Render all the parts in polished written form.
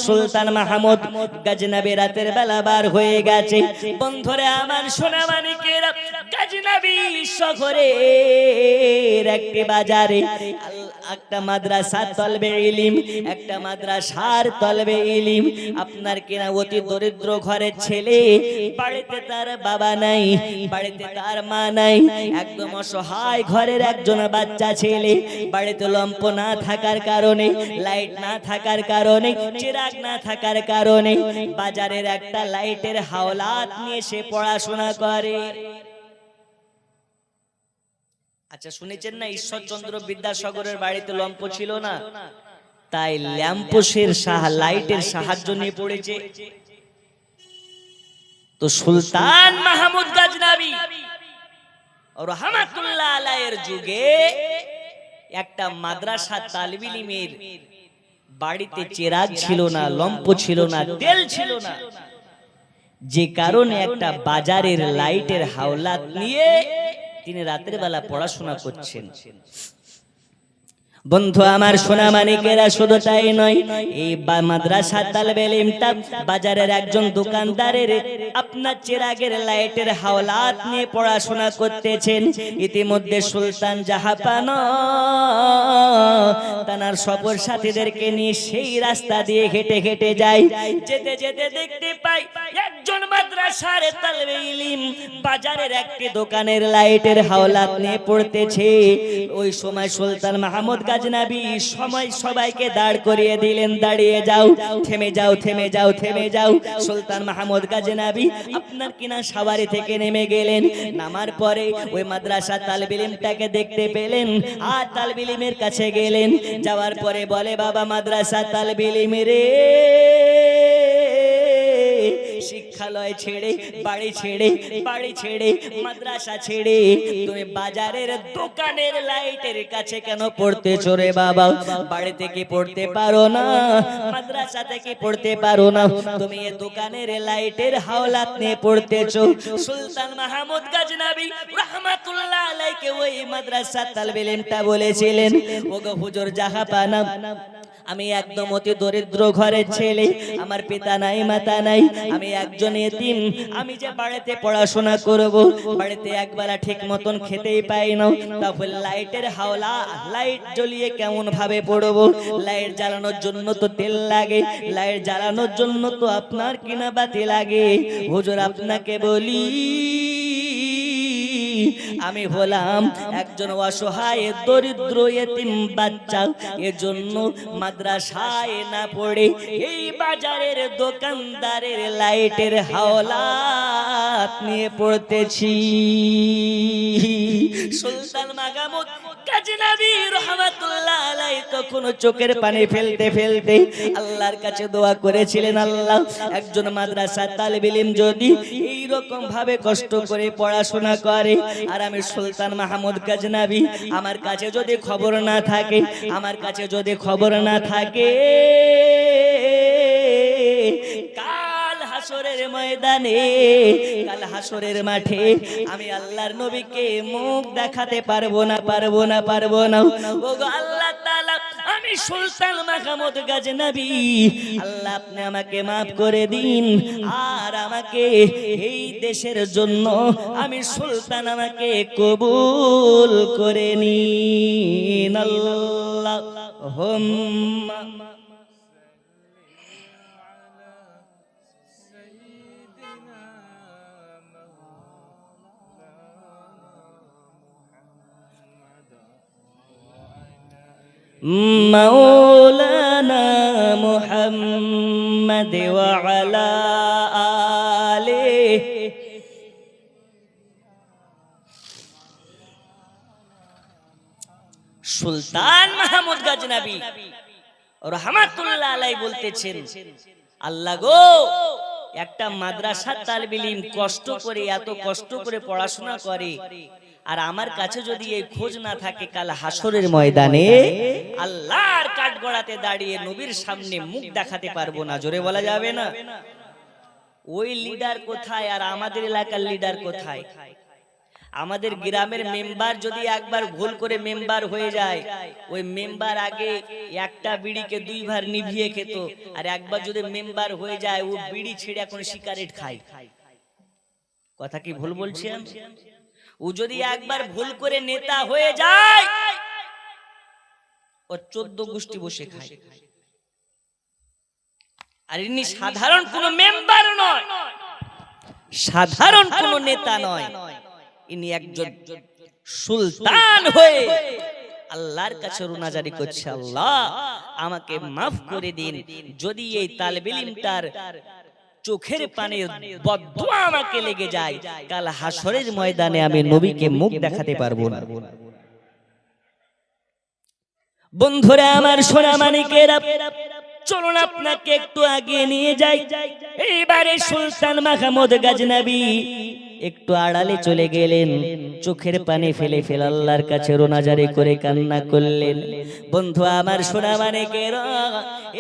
সুলতান মাহমুদ গজনবী রাতের বেলা বার হয়ে গেছে। বন্ধুরে আমার সোনা মানিকেরা, গজনবী শহরের একটি বাজারে একটা মাদ্রাসা তলবে ইলম, একটা মাদ্রাসার তলবে ইলম। আপনার কিনা অতি দরিদ্র ঘরের ছেলে, বাড়িতে তার বাবা নাই, বাড়িতে তার মা নাই, একদম অসহায় ঘরের একজন বাচ্চা ছেলে। বাড়িতে লম্প না থাকার কারণে, লাইট না থাকার কারণে, চিরাগ না থাকার কারণে বাজারের একটা লাইটের হাওলাত নিয়ে সে পড়াশোনা করে। আচ্ছা শুনেছেন না, ঈশ্বরচন্দ্র বিদ্যাসাগরের বাড়িতে লম্প ছিল না, তাই ল্যাম্পোসের লাইটের সাহায্য নিয়ে পড়েছে। তো সুলতান মাহমুদ গজনবী রাহমাতুল্লাহ আলাইহির যুগে একটা মাদ্রাসা তালিব ইলমের বাড়িতে চিরাগ ছিল না, লম্প ছিল না, তেল ছিল না, যে কারণে একটা বাজারের লাইটের হাওলাত নিয়ে তিনি রাতের বেলা পড়াশোনা করছেন। বন্ধু আমার সোনা মানিকেরা, শুধু তাই নয়, এই মাদ্রাসা তালিবে ইলমটা বাজারের একজন দোকানদারের আপনার চিরাগের লাইটের হাওলাত নিয়ে পড়াশোনা করতেছেন। ইতিমধ্যে সুলতান জাহাপানা তার সফর সাথীদেরকে নিয়ে সেই রাস্তা দিয়ে হেঁটে হেঁটে যায়। যেতে যেতে দেখতে পাই একজন মাদ্রাসার তালিবে ইলম বাজারের একটি দোকানের লাইটের হাওলাত নিয়ে পড়তেছে। ওই সময় সুলতান মাহমুদ গজনবী সবাইকে দাঁড় করিয়ে দিলেন, দাঁড়িয়ে যাও, থেমে যাও, থেমে যাও, থেমে যাও। সুলতান মাহমুদ গজনবী আপনার কিনা সওয়ারি থেকে নেমে গেলেন। নামার পরে ওই মাদ্রাসা তালিব ইলমটাকে দেখতে পেলেন, আর তালিব ইলমের কাছে গেলেন। যাওয়ার পরে বলে, বাবা মাদ্রাসা তালিব ইলম রে, শিক্ষালয় ছেড়ে, বাড়ি ছেড়ে, বাড়ি ছেড়ে, মাদ্রাসা ছেড়ে তুমি বাজারের দোকানের লাইটের কাছে কেন পড়তেছো রে বাবা? বাড়ি থেকে পড়তে পারো না, মাদ্রাসা থেকে পড়তে পারো না, তুমি এই দোকানের লাইটের হাওলাত নিয়ে পড়তেছো। সুলতান মাহমুদ গজনবী রাহমাতুল্লাহ আলাইহি ওই মাদ্রাসা তালিব ইলমটা বলেছিলেন, ওগো হুজুর জাহাপানা, আমি একদম অতি দরিদ্র ঘরের ছেলে, আমার পিতা নাই, মাতা নাই, আমি একজন এতিম। আমি যে বাড়িতে পড়াশোনা করব, বাড়িতে একবেলা ঠিক মতন খেতেই পাই না, তারপর লাইটের হাওলা, লাইট জ্বলিয়ে কেমন ভাবে পড়বো? লাইট জ্বালানোর জন্য তো তেল লাগে, লাইট জ্বালানোর জন্য তো আপনার কিনা বাতি লাগে। হুজুর আপনাকে বলি, আমি হলাম একজন অসহায় দরিদ্র এতিম বাচ্চা, এজন্য মাদ্রাসায় না পড়ে এই বাজারের দোকানদারের লাইটের হাওলাত নিয়ে পড়তেছি। সুলতান মাহমুদ গজনবী রাহমাতুল্লাহ আলাইহি তখন চোখের পানি ফেলতে ফেলতে আল্লাহর কাছে দোয়া করেছিলেন, আল্লাহ, একজন মাদ্রাসা তালিব ইলম যদি এই রকম ভাবে কষ্ট করে পড়াশোনা করে, আর আমি সুলতান মাহমুদ গজনবী, আমার কাছে যদি খবর না থাকে, আমার কাছে যদি খবর না থাকে, কাল হাসরের ময়দানে, কাল হাসরের মাঠে আমি আল্লাহর নবীকে মুখ দেখাতে পারবো না, পারবো না, পারবো না। ওগো আল্লাহ তাআলা, আমি সুলতান মাহমুদ গজনবী, আল্লাহ আপনি আমাকে মাফ করে দিন, আর আমাকে এই দেশের জন্য আমি সুলতান, আমাকে কবুল করে নিন। আল্লাহুম্মা মাওলানা মুহাম্মদ ওয়া আলা আলিহি। সুলতান মাহমুদ গজনবী রাহমাতুল্লাহ আলাইহি বলতেছেন, আল্লাহ গো, একটা মাদ্রাসা তালিব ইলম কষ্ট করে, এত কষ্ট করে পড়াশোনা করে, আর আমার কাছে যদি এই খোঁজ না থাকে, কাল হাসরের ময়দানে আল্লাহর কাঠগড়াতে দাঁড়িয়ে নবীর সামনে মুখ দেখাতে পারবো না। জোরে বলা যাবে না? ওই লিডার কোথায় আর আমাদের এলাকার লিডার কোথায়? আমাদের গ্রামের মেম্বার যদি একবার ভুল করে মেম্বার হয়ে যায়, ওই মেম্বার আগে একটা বিড়িকে দুইবার নিভিয়ে খেত, আর একবার যদি মেম্বার হয়ে যায় ও বিড়ি ছেড়ে এখন সিগারেট খায়। কথা কি ভুল বলছি আমি? ও যদি একবার ভুল করে নেতা হয়ে যায়, ও 14 গোষ্ঠী বসে খায়। আর ইনি সাধারণ কোন মেম্বার নয়, সাধারণ কোন নেতা নয়, ইনি একজন সুলতান হয়ে আল্লাহর কাছে রুনাজারি করছে, আল্লাহ আমাকে মাফ করে দিন, যদি এই তালেবে ইলমটার চোখের পানির বদদুয়া আমাকে লেগে যায়, কাল হাসরের ময়দানে আমি নবীকে মুখ দেখাতে পারবো না। বন্ধুরা আমার, সোনা মানিকেরা, চলুন আপনাকে একটু আগিয়ে নিয়ে যাই। এইবারে সুলতান মাহমুদ গজনবী একটু আড়ালে চলে গেলেন, চোখের পানি ফেলে ফেলে আল্লাহর কাছে রোনাজারি করে কান্না করলেন। বন্ধু আমার, সোনা মানিকেরা,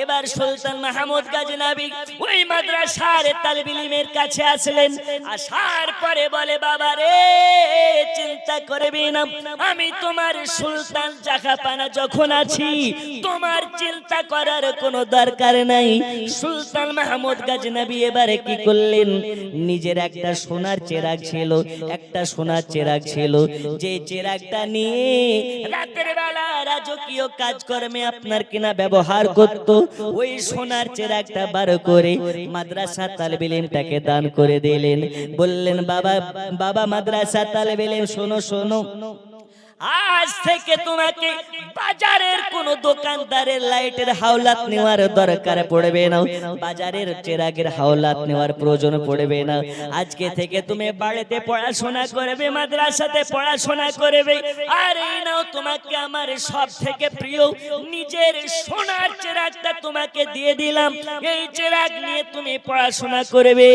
এবার সুলতান মাহমুদ গজনবী ওই মাদ্রাসার তালেবে ইলমের কাছে আসলেন। আসার পরে বলে, বাবা রে, চিন্তা করবি না, আমি তোমার সুলতান জাহাপানা যখন আছি, তোমার চিন্তা করার কোনো দরকার নাই। সুলতান মাহমুদ গজনবী এবারে কি করলেন, নিজের একটা সোনার চেরাগ ছিল, একটা সোনার চেরাগ ছিল, যে চেরাগটা নিয়ে রাতের বেলা রাজকীয় কাজকর্মে আপনার কিনা ব্যবহার করত, ওই সোনার চেরাগটা বার করে মাদ্রাসা তালেবে ইলমটাকে দান করে দিলেন। বললেন, বাবা বাবা মাদ্রাসা তালেবে ইলম, শোনো শোনো, আজ থেকে তোমাকে বাজারের কোন দোকানদারের লাইটের হাওলাত নেওয়ার দরকার পড়বে না, বাজারের চেরাগের হাওলাত নেওয়ার প্রয়োজন পড়বে না। আজকে থেকে তুমি বাড়িতে পড়াশোনা করবে, মাদ্রাসাতে পড়াশোনা করবে। আর এই নাও, তোমাকে আমার সব থেকে প্রিয় নিজের সোনার চেরাগটা তোমাকে দিয়ে দিলাম, এই চেরাগ নিয়ে তুমি পড়াশোনা করবে,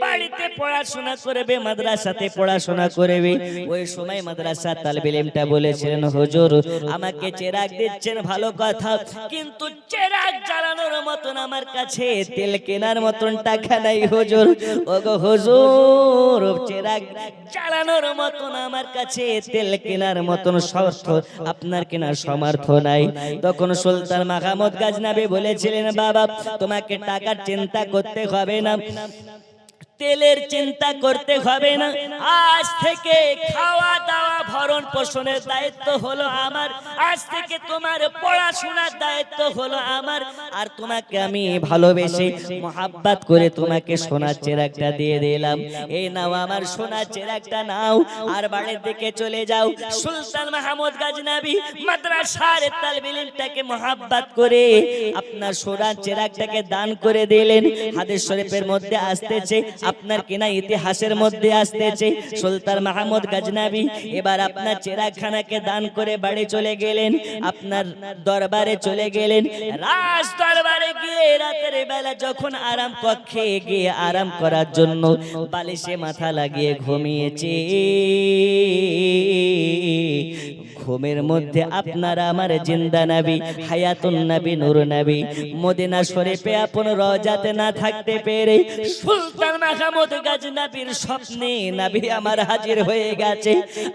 বাড়িতে পড়াশোনা করবে, মাদ্রাসাতে পড়াশোনা করবে। ওই সময় মাদ্রাসা তালেবে ইলমটা বলেছিলেন, হুজুর আমাকে চেরাগ দিচ্ছেন ভালো কথা, কিন্তু চেরাগ জ্বালানোর মতন আমার কাছে তেল কেনার মতন টাকা নাই হুজুর। ওগো হুজুর, চেরাগ জ্বালানোর মতন আমার কাছে তেল কেনার মতন সামর্থ্য আপনার কেনার সামর্থ্য নাই। তখন সুলতান মাহমুদ গজনবী বলেছিলেন, বাবা তোমাকে টাকার চিন্তা করতে হবে না, তেলের চিন্তা করতে হবে না, আজ থেকে খাওয়া দাওয়া ভরণ পোষণের দায়িত্ব হলো আমার, আজ থেকে তোমার পড়াশোনার দায়িত্ব হলো আমার। আর তোমাকে আমি ভালোবেসে মোহাব্বত করে তোমাকে সোনার চেরাগটা দিয়ে দিলাম, এই নাও আমার সোনার চেরাগটা নাও, আর বাড়ির দিকে চলে যাও। সুলতান মাহমুদ গজনবী মাদ্রাসার তালেবে ইলমটাকে মোহাব্বত করে আপনার সোনার চেরাগটাকে দান করে দিলেন। হাদিস শরীফের মধ্যে আসতেছে, আপনার কিনা ইতিহাসের মধ্যে আসতেছে, সুলতান মাহমুদ গজনবী এবার আপনার চেরাগখানাকে দান করে বাড়ি চলে গেলেন, আপনার দরবারে চলে গেলেন। রাজ দরবারে গিয়ে রাতের বেলা যখন আরাম কক্ষে গিয়ে আরাম করার জন্য বালিশে মাথা লাগিয়ে ঘুমিয়েছে, ঘুমের মধ্যে আপনার আমার জিন্দা নবী, হায়াতুন নবী, নূর নবী মদিনা শরীফে আপন রওজাতে না থাকতে পেরে সুলতান মাহমুদ গজনবীর স্বপ্নে নবী আমার হাজির হয়ে গেছে।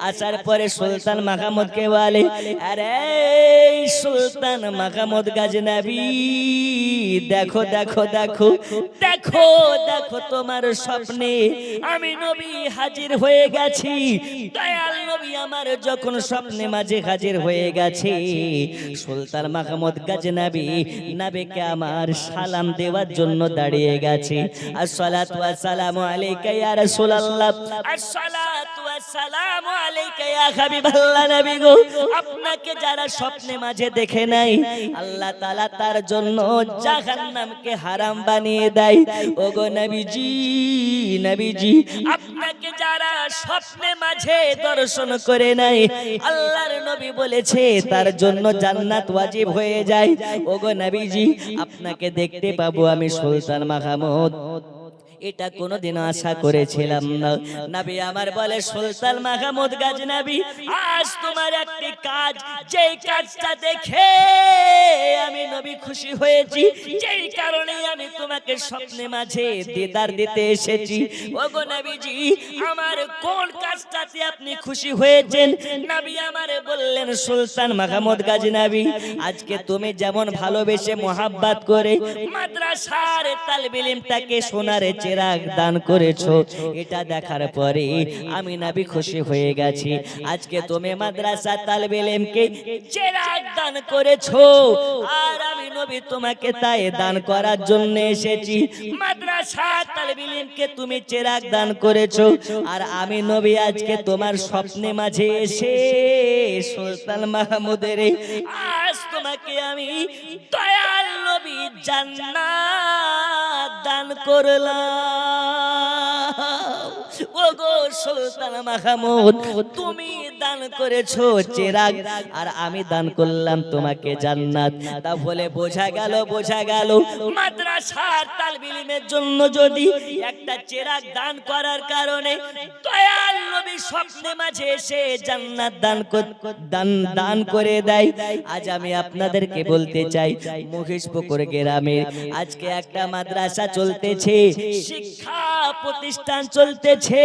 আসার পরে সুলতান মাহমুদকে বলে, আরে সুলতান মাহমুদ গজনবী, দেখো দেখো দেখো দেখো দেখো, তোমার স্বপ্নে আমি নবী হাজির হয়ে গেছি। দয়াল নবী আমার যখন স্বপ্নে মাঝে হাজির হয়ে গেছে, সুলতান মাহমুদ গজনবী নবীকে আমার সালাম দেওয়ার জন্য দাঁড়িয়ে গেছে। আসসালাতু ওয়াসসালামু আলাইকা ইয়া রাসূলুল্লাহ, আসসালাতু ওয়াসসালামু আলাইকা ইয়া হাবিবাল্লাহ। নবী গো, আপনাকে যারা স্বপ্নে মাঝে দেখে নাই, আল্লাহ তাআলা তার জন্য জাহান্নামকে হারাম বানিয়ে দেয়। ওগো নবীজি, নবীজি আপনাকে যারা স্বপ্নে মাঝে দর্শন করে নাই, আল্লাহর নবী বলেছে তার জন্য জান্নাত ওয়াজিব হয়ে যায়। ওগো নবীজি, আপনাকে দেখতে পাবো আমি সুলতান মাহমুদ, এটা কোনোদিন আশা করেছিলাম না। নবী আমার বলে, সুলতান মাহমুদ গজনবী, আজ তোমার একটি কাজ, যেই কাজটা দেখে আমি নবী খুশি হয়েছি, যেই কারণে আমি তোমাকে স্বপ্নে মাঝে দিদার দিতে এসেছি। ওগো নবীজি, আমার কোন কাজটাতে আপনি খুশি হয়েছেন? নবী আমারে বললেন, সুলতান মাহমুদ গাজনবী, আজকে তুমি যেমন ভালোবেসে মোহাব্বত করে মাদ্রাসার তালিবে ইলমটাকে সোনারে চেরাগ দান করেছো, এটা দেখার পরে আমি নবী খুশি হয়ে গেছি। আজকে তুমি মাদ্রাসা তালিবে ইলমকে চেরাগ দান করেছো, আর আমি নবী তোমাকে তাই দান করার জন্য এসেছি। মাদ্রাসা তালিবে ইলমকে তুমি চেরাগ দান করেছো, আর আমি নবী আজকে তোমার স্বপ্নে মাঝে এসে সুলতান মাহমুদের আজ তোমাকে আমি দয়াল নবী জান্নাত দান করলাম। ওগো সুলতান মাহমুদ, তুমি দান করেছো চেরাগ, আর আমি দান করলাম তোমাকে জান্নাত। তাহলে বোঝা গেল মাদ্রাসার তালিবে ইলমের জন্য যদি একটা চেরাগ দান করার কারণে দয়াল নবী স্বপ্নে মাঝে এসে জান্নাত দান করে দেয়। আজ আমি আপনাদেরকে বলতে চাই, মহিষপুকুর গ্রামে আজকে একটা মাদ্রাসা চলতেছে, শিক্ষা প্রতিষ্ঠান চলতেছে।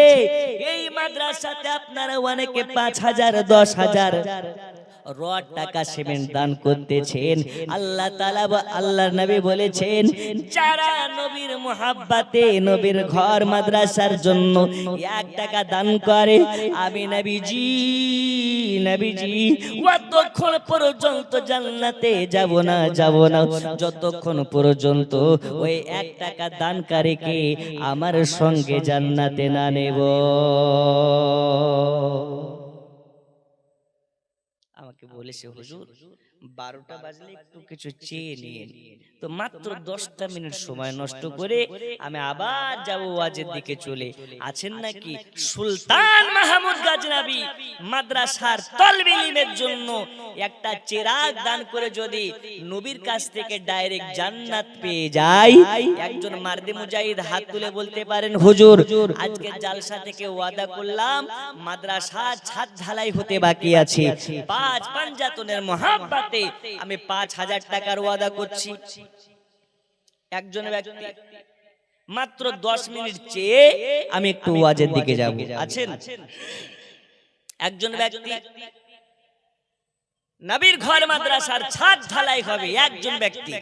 এই মাদ্রাসাতে আপনারা অনেকে 5,000 10,000 রড টাকা সিমেন্ট দান করতেছেন। আল্লাহ তাআলা আল্লাহর নবী বলেছেন, যারা নবীর মুহাব্বতে নবীর ঘর মাদ্রাসার জন্য 1 টাকা দান করে, আমি নবীজি যতক্ষণ পর্যন্ত জান্নাতে যাব না যতক্ষণ পর্যন্ত ওই 1 টাকা দানকারীকে আমার সঙ্গে জান্নাতে না নেব। আমাকে বলেছে, হুজুর 12টা বাজলে একটু কিছু চেয়ে নিন। তো মাত্র 10টা মিনিট সময় নষ্ট করে আমি আবার যাব ওয়াজের দিকে চলে। আছেন নাকি সুলতান মাহমুদ গাজনবী মাদ্রাসার তালিবে ইলমের জন্য একটা চেরাগ দান করে যদি নবীর কাছ থেকে ডাইরেক্ট জান্নাত পেয়ে যায়, একজন মার্দে মুজাহিদ হাত তুলে বলতে পারেন, হুজুর আজকে জালসা থেকে ওয়াদা করলাম মাদ্রাসার ছাদ ঢালাই হতে বাকি আছে, 5 পাঞ্জাতনের মুহাব্বতে আমি 5,000 টাকার ওয়াদা করছি। একজন ব্যক্তি মাত্র 10 মিনিট চেয়ে আমি একটু ওয়াজের দিকে যাব। আছেন? একজন ব্যক্তি নবীর ঘর মাদ্রাসার ছাদ ঢালাই হবে, একজন ব্যক্তি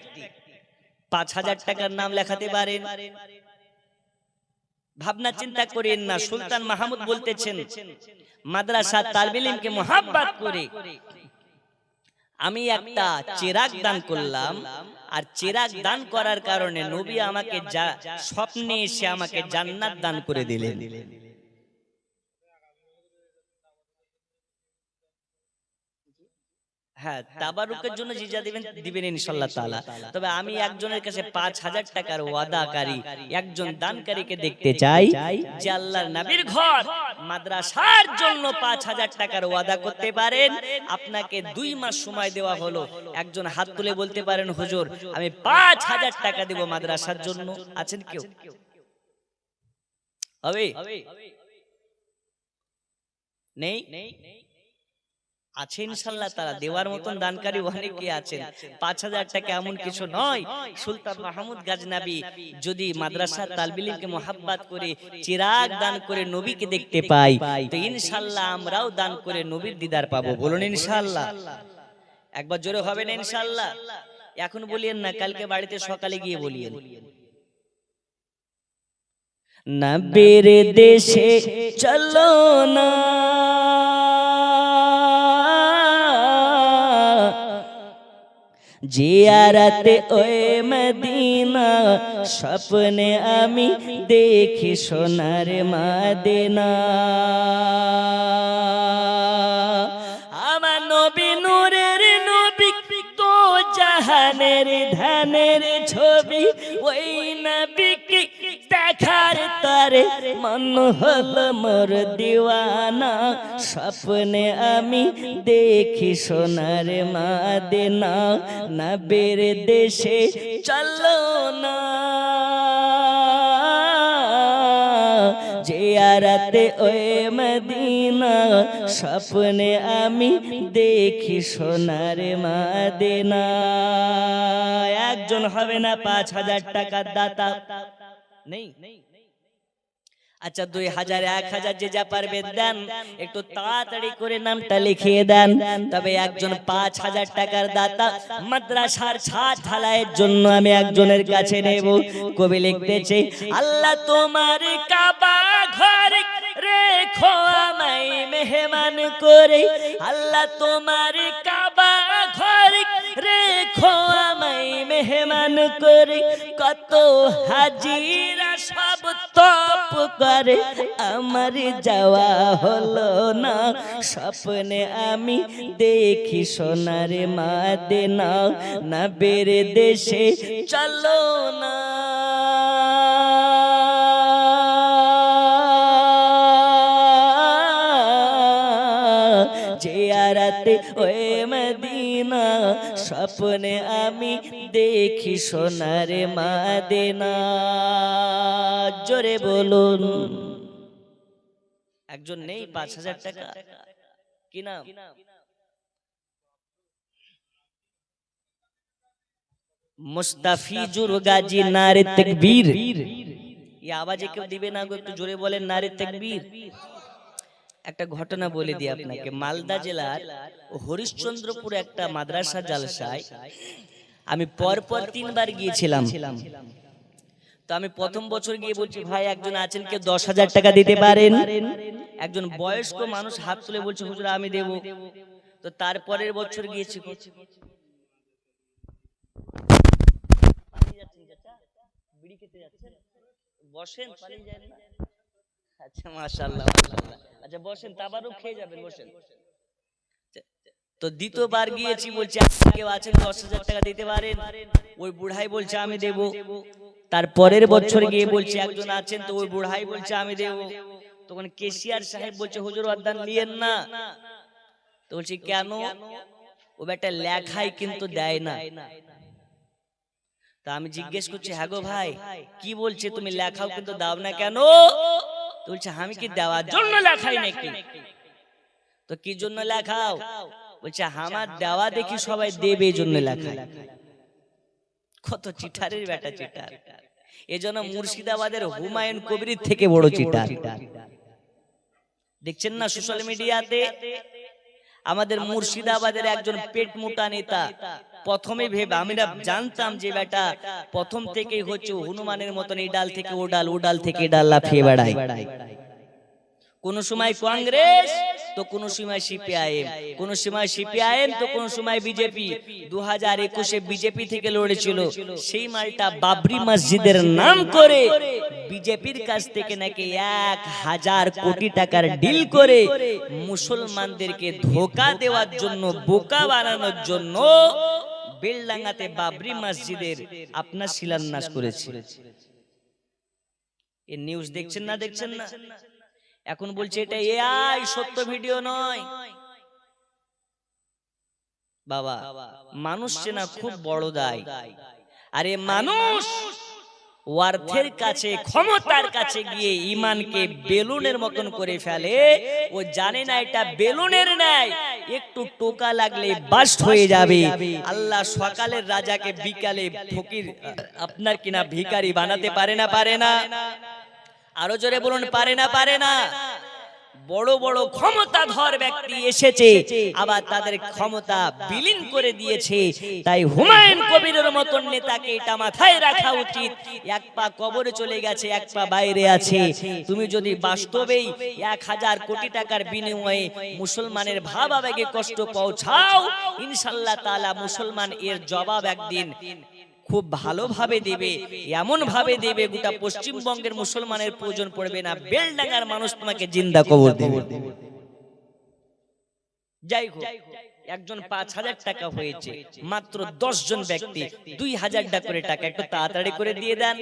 5,000 টাকার নাম লেখাতে পারেন? ভাবনা চিন্তা করেন না। সুলতান মাহমুদ বলতেছেন, মাদ্রাসা তালিবে ইলমকে মুহাব্বত করে আমি একটা চেরাগ দান করলাম, আর চেরাগ দান করার কারণে নবী আমাকে স্বপ্নে এসে আমাকে জান্নাত দান করে দিলেন। হ্যাঁ, তাবারুকের জন্য জিজা দিবেন ইনশাআল্লাহ তাআলা। তবে আমি একজনের কাছে 5,000 টাকার ওয়াদাকারী একজন দানকারীকে দেখতে চাই, যে আল্লাহর নবীর ঘর মাদ্রাসার জন্য 5,000 টাকার ওয়াদা করতে পারেন। আপনাকে 2 মাস সময় দেওয়া হলো। একজন হাত তুলে বলতে পারেন, হুজুর আমি 5,000 টাকা দেব মাদ্রাসার জন্য। আছেন কেউ? হবে? নেই? আছে ইনশাআল্লাহ তাআলা। দেওয়ার মতন দানকারী অনেকে আছেন। 5,000 টাকা এমন কিছু নয়। সুলতান মাহমুদ গাজনবী যদি মাদ্রাসা তালিবে ইলমকে মুহাব্বত করে চিরাগ দান করে নবীকে দেখতে পাই, তো ইনশাআল্লাহ আমরাও দান করে নবীর দিদার পাবো। বলুন ইনশাআল্লাহ। একবার জোরে হবে না ইনশাআল্লাহ? এখন বলিয়েন না, কালকে বাড়িতে সকালে গিয়ে বলিয়েন। নবীর দেশে চলো না, জিয়ারতে ওই মদিনা, স্বপ্নে আমি দেখি সোনার মদিনা। আমার নবী নূরের নবী, তো জাহানের ধানের ছবি, ওই নবীকে দেখার তারে মন হলো মোর দিওয়ানা। স্বপ্নে আমি দেখি সোনার মদিনা, নবীর দেশে চলো না, জিয়ারতে ওই মদিনা, স্বপ্নে আমি দেখি সোনার মদিনা। একজন হবে না 5,000 টাকার দাতা? নেই? আচ্ছা 2,000 1,000 যে যা পারবেন দেন, একটু তাড়াতাড়ি করে নামটা লিখিয়ে দেন। তবে একজন 5,000 টাকার দাতা মাদ্রাসার ছাদ ঢালাইয়ের জন্য আমি একজনের কাছে নেব। কবি লিখতেছে, আল্লাহ তোমার কাবা ঘর রেখো আমায় মেহমান করে, আল্লাহ তোমার কাবা ঘর রেখো আমায় মেহমান করে, কত হাজিরা সব তপ করে আমার যাওয়া হলো না, স্বপ্নে আমি দেখি সোনার মদিনা, নবীর দেশে চলো না। জিয়ারতে ওই মদিনা, স্বপ্নে আমি দেখি সোনার মদিনা। জোরে বলুন। একজন নেই 5,000 টাকা? কি নাম? মুস্তাফিজুর গাজী, নারে তাকবীর। এই আওয়াজে কেউ দিবে না গো? একটু জোরে বলেন নারে তাকবীর। একটা ঘটনা বলে দিই আপনাকে। মালদা জেলার হরিশ্চন্দ্রপুর একটা মাদ্রাসা জালসায় আমি পরপর 3 বার গিয়েছিলাম। তো আমি প্রথম বছর গিয়ে বলছি, ভাই একজন আছেন কে 10,000 টাকা দিতে পারেন? একজন বয়স্ক মানুষ হাত তুলে বলছে, হুজুর আমি দেব। তো তারপরের বছর গিয়েছি, বসেন, আচ্ছা মাশাআল্লাহ, আচ্ছা বসেন, তাবারুক খেয়ে যাবেন, বসেন। তো দ্বিতীয়বার গিয়েছি, বলছে কেউ আছেন 10,000 টাকা দিতে পারেন? ওই বুড়াই বলছে আমি দেব। তারপরের বছর গিয়ে বলছে একজন আছেন, তো ওই বুড়াই বলছে আমি দেব। তখন কেশিয়ার সাহেব বলছে, হুজুর অদান নিয়েন না। তো বলছি কেন? ও বেটা লেখাই কিন্তু দেয় না। তা আমি জিজ্ঞেস করছি, হ্যাঁ গো ভাই কি বলছে, তুমি লেখাও কিন্তু দাও না কেন? তো বলছে আমি কি দেওয়ার জন্য লেখাই নাকি? তো কি জন্য লেখাও? বলছে আমার দেওয়া দেখি সবাই দেবে এই জন্য লেখাই। কত চিটারের বেটা চিটার। এজন্য মুর্শিদাবাদের হুমায়ুন কবির থেকে বড় চিটার। দেখছেন না সোশ্যাল মিডিয়াতে? আমাদের মুর্শিদাবাদের একজন পেট মোটা নেতা প্রথমে ভেবে, আমরা জানতাম যে বেটা প্রথম থেকেই হচ্ছে হনুমানের মতন এই ডাল থেকে ও ডাল, ও ডাল থেকে ডাল লাফিয়ে বেড়ায়। কোন সময় কংগ্রেস, তো কোন সময় সিপিআইএম, কোন সময় সিপিআইএম তো কোন সময় বিজেপি। 2021-এ বিজেপি থেকে লড়েছিল। সেই মালটা বাবরি মসজিদের নাম করে বিজেপির কাছ থেকে নাকি 1,000 কোটি টাকার ডিল করে মুসলমানদেরকে ধোঁকা দেওয়ার জন্য, বোকা বানানোর জন্য বেলডাঙ্গাতে বাবরি মসজিদের আপনার শিলান্যাস করেছে। এই নিউজ দেখছেন না? দেখছেন না? এখন বলছে এটা এআই, সত্য ভিডিও নয়। বাবা মানুষ চেনা খুব বড় দায়। আরে মানুষ অর্থের কাছে, ক্ষমতার কাছে গিয়ে ইমানকে বেলুনের মতন করে ফেলে। ও জানে না এটা বেলুনের ন্যায়, একটু টোকা লাগলে বাস্ট হয়ে যাবে। আল্লাহ সকালের রাজাকে বিকালে ফকির আপনার কিনা ভিখারি বানাতে পারে না? পারে না? আরো জোরে বলুন, পারে না? পারে না? বড় বড় ক্ষমতাধর ব্যক্তি এসেছে, আবার তাদের ক্ষমতা বিলীন করে দিয়েছে। তাই হুমায়ুন কবিরের মতন নেতাকে এটা মাথায় রাখা উচিত। এক পা কবরে চলে গেছে, এক পা বাইরে আছে। তুমি যদি বাস্তবেই 1,000 কোটি টাকার বিনিময়ে মুসলমানের ভাব আবেগে কষ্ট পৌঁছাও, ইনশাআল্লাহ তাআলা মুসলমান এর জবাব একদিন খুব ভালোভাবে দেবে, এমন ভাবে দেবে গোটা পশ্চিমবঙ্গের মুসলমানের প্রয়োজন পড়বে না, বেলডাঙ্গার মানুষ তোমাকে জিন্দা কবর দেবে। যাই হোক, একজন 5,000 টাকা হয়েছে, মাত্র 10 জন ব্যক্তি 2,000 টাকা করে টাকা একটু তাড়াতাড়ি করে দিয়ে দেন।